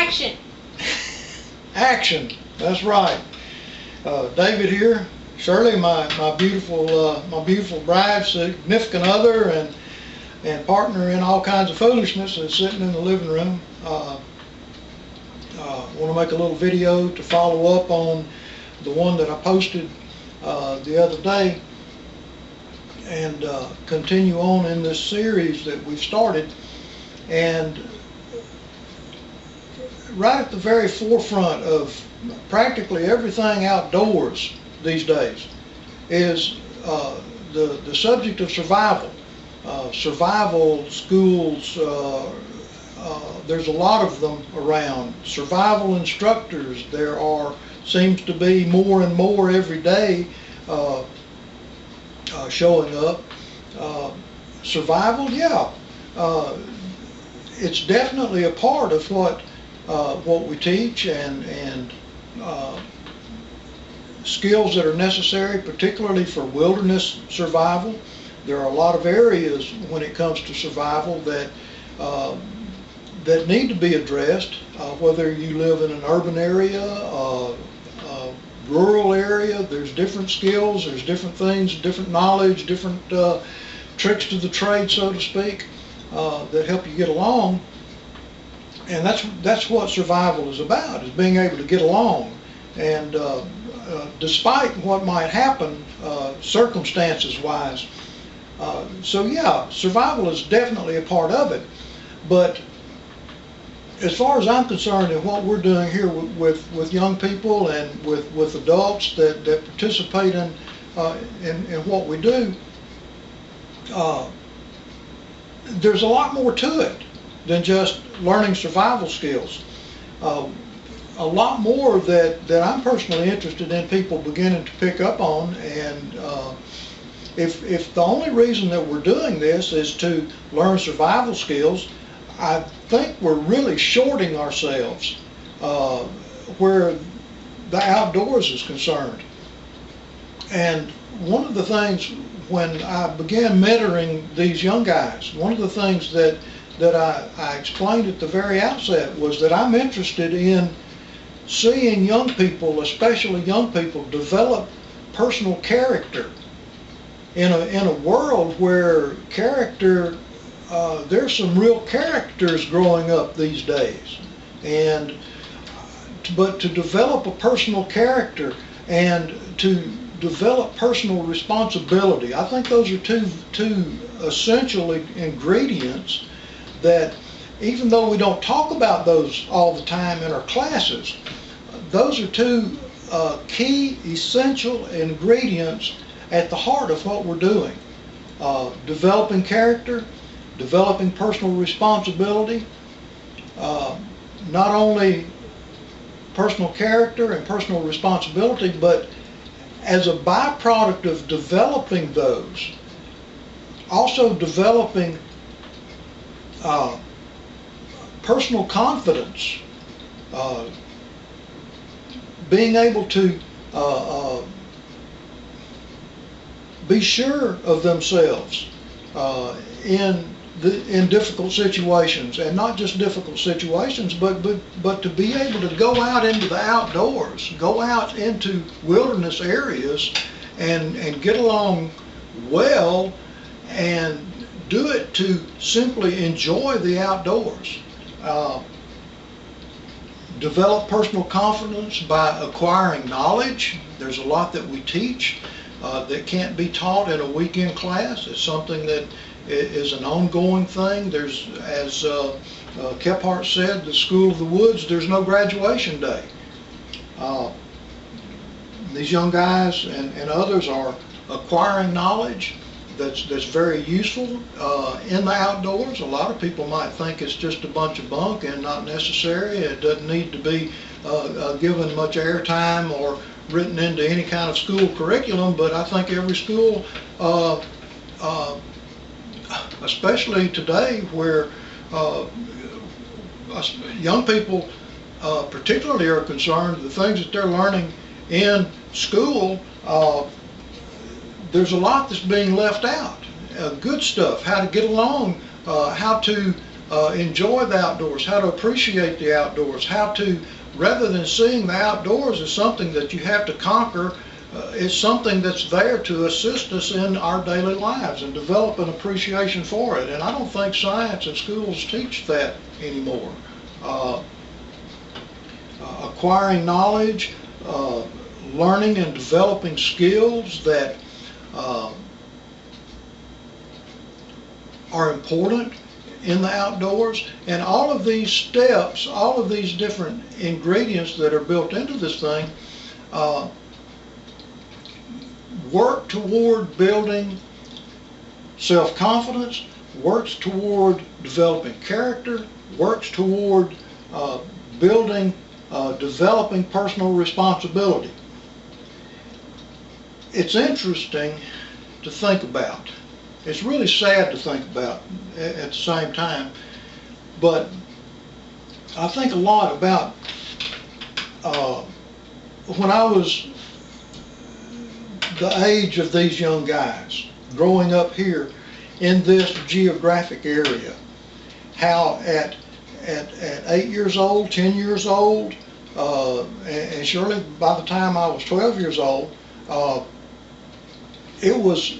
Action. Action. That's right. David here. Shirley, my beautiful bride, significant other, and partner in all kinds of foolishness, is sitting in the living room. Want to make a little video to follow up on the one that I posted the other day, and continue on in this series that we've started. And right at the very forefront of practically everything outdoors these days is the subject of survival. Survival schools, there's a lot of them around. Survival instructors, there seems to be more and more every day showing up. Survival, yeah, it's definitely a part of what we teach, and skills that are necessary, particularly for wilderness survival. There are a lot of areas when it comes to survival that need to be addressed, whether you live in an urban area, rural area. There's different skills, there's different things, different knowledge, different tricks to the trade, so to speak, that help you get along. And that's what survival is about, is being able to get along. And despite what might happen circumstances-wise. So yeah, survival is definitely a part of it. But as far as I'm concerned, and what we're doing here with young people and with adults that participate in what we do, there's a lot more to it than just learning survival skills. A lot more that I'm personally interested in people beginning to pick up on. And if the only reason that we're doing this is to learn survival skills, I think we're really shorting ourselves where the outdoors is concerned. And one of the things, when I began mentoring these young guys, one of the things that I explained at the very outset was that I'm interested in seeing young people, especially young people, develop personal character in a world where character, there's some real characters growing up these days. But to develop a personal character and to develop personal responsibility, I think those are two essential ingredients that, even though we don't talk about those all the time in our classes, those are two key essential ingredients at the heart of what we're doing. Developing character, developing personal responsibility, not only personal character and personal responsibility, but as a byproduct of developing those, also developing personal confidence, being able to be sure of themselves in difficult situations, and not just difficult situations, but to be able to go out into the outdoors, go out into wilderness areas, and get along well, and do it to simply enjoy the outdoors. Develop personal confidence by acquiring knowledge. There's a lot that we teach that can't be taught in a weekend class. It's something that is an ongoing thing. There's, as Kephart said, the School of the Woods, there's no graduation day. These young guys and others are acquiring knowledge that's very useful in the outdoors. A lot of people might think it's just a bunch of bunk and not necessary. It doesn't need to be given much airtime or written into any kind of school curriculum, but I think every school, especially today where young people particularly are concerned, the things that they're learning in school, there's a lot that's being left out. Good stuff, how to get along, how to enjoy the outdoors, how to appreciate the outdoors, how to, rather than seeing the outdoors as something that you have to conquer, it's something that's there to assist us in our daily lives and develop an appreciation for it. And I don't think science and schools teach that anymore. Acquiring knowledge, learning and developing skills that are important in the outdoors, and all of these steps, all of these different ingredients that are built into this thing work toward building self-confidence, works toward developing character, works toward building, developing personal responsibility. It's interesting to think about. It's really sad to think about at the same time, but I think a lot about when I was the age of these young guys, growing up here in this geographic area, how at 8 years old, 10 years old, and surely by the time I was 12 years old, it was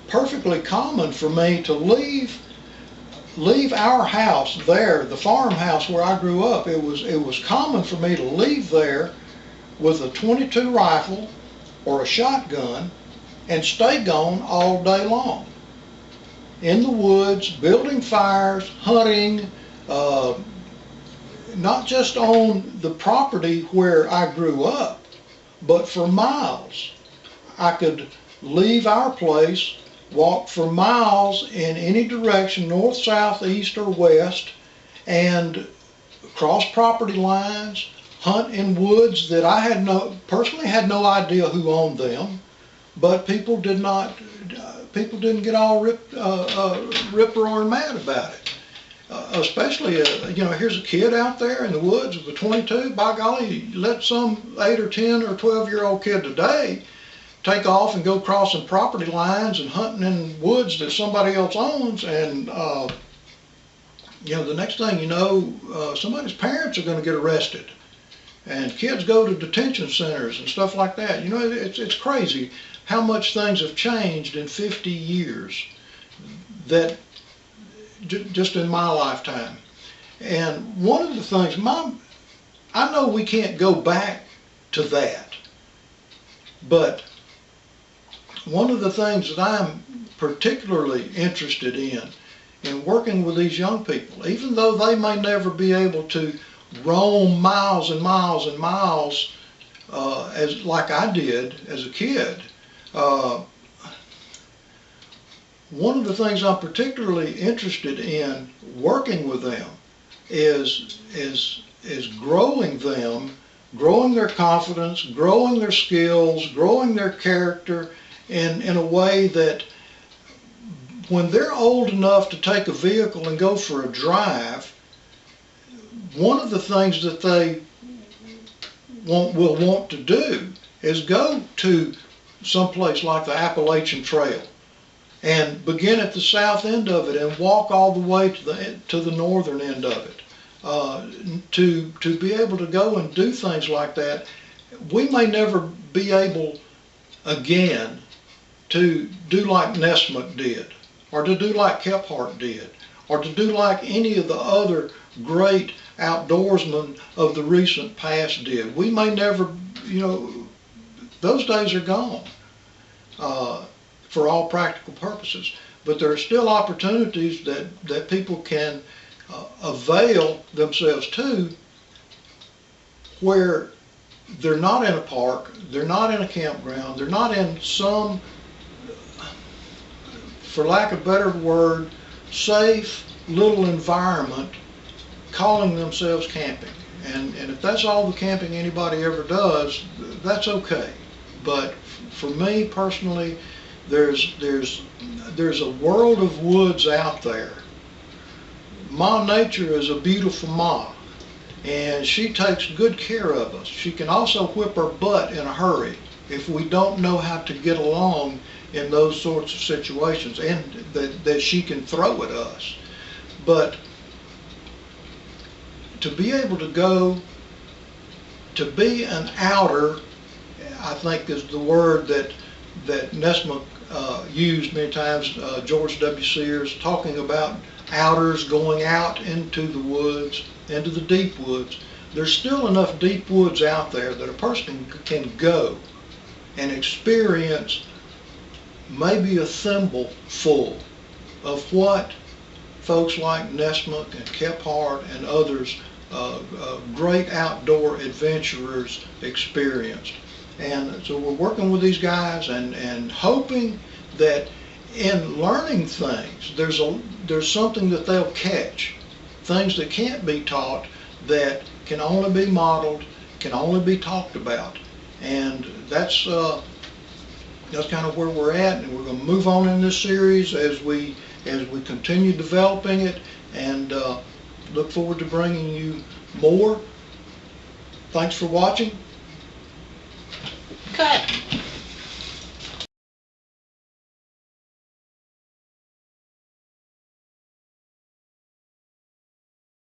perfectly common for me to leave our house there, the farmhouse where I grew up. It was common for me to leave there with a .22 rifle or a shotgun and stay gone all day long. In the woods, building fires, hunting, not just on the property where I grew up, but for miles. I could leave our place, walk for miles in any direction, north, south, east, or west, and cross property lines, hunt in woods that I personally had no idea who owned them, but people didn't get all rip-roaring mad about it. Especially, here's a kid out there in the woods with a .22. By golly, let some 8 or 10 or 12-year-old kid today take off and go crossing property lines and hunting in woods that somebody else owns, and the next thing you know, somebody's parents are going to get arrested, and kids go to detention centers and stuff like that. It's crazy how much things have changed in 50 years, that just in my lifetime. And one of the things, I know we can't go back to that, but one of the things that I'm particularly interested in working with these young people, even though they may never be able to roam miles and miles and miles as like I did as a kid, one of the things I'm particularly interested in working with them is growing them, growing their confidence, growing their skills, growing their character in a way that when they're old enough to take a vehicle and go for a drive, one of the things that they will want to do is go to someplace like the Appalachian Trail and begin at the south end of it and walk all the way to the northern end of it. To be able to go and do things like that, we may never be able again to do like Nesmith did, or to do like Kephart did, or to do like any of the other great outdoorsmen of the recent past did. We may never, those days are gone for all practical purposes. But there are still opportunities that people can avail themselves to, where they're not in a park, they're not in a campground, they're not in some, for lack of a better word, safe little environment calling themselves camping. And if that's all the camping anybody ever does, that's okay. But for me personally, there's a world of woods out there. Ma Nature is a beautiful ma, and she takes good care of us. She can also whip her butt in a hurry if we don't know how to get along in those sorts of situations, and that she can throw at us. But to be able to go, to be an outer, I think is the word that Nessma used many times, George W. Sears, talking about outers going out into the woods, into the deep woods. There's still enough deep woods out there that a person can go and experience maybe a thimble full of what folks like Nessma and Kephart and others, great outdoor adventurers, experienced. And so we're working with these guys and hoping that in learning things, there's something that they'll catch, things that can't be taught, that can only be modeled, can only be talked about. And that's kind of where we're at, and we're going to move on in this series as we continue developing it, and look forward to bringing you more. Thanks for watching. Cut.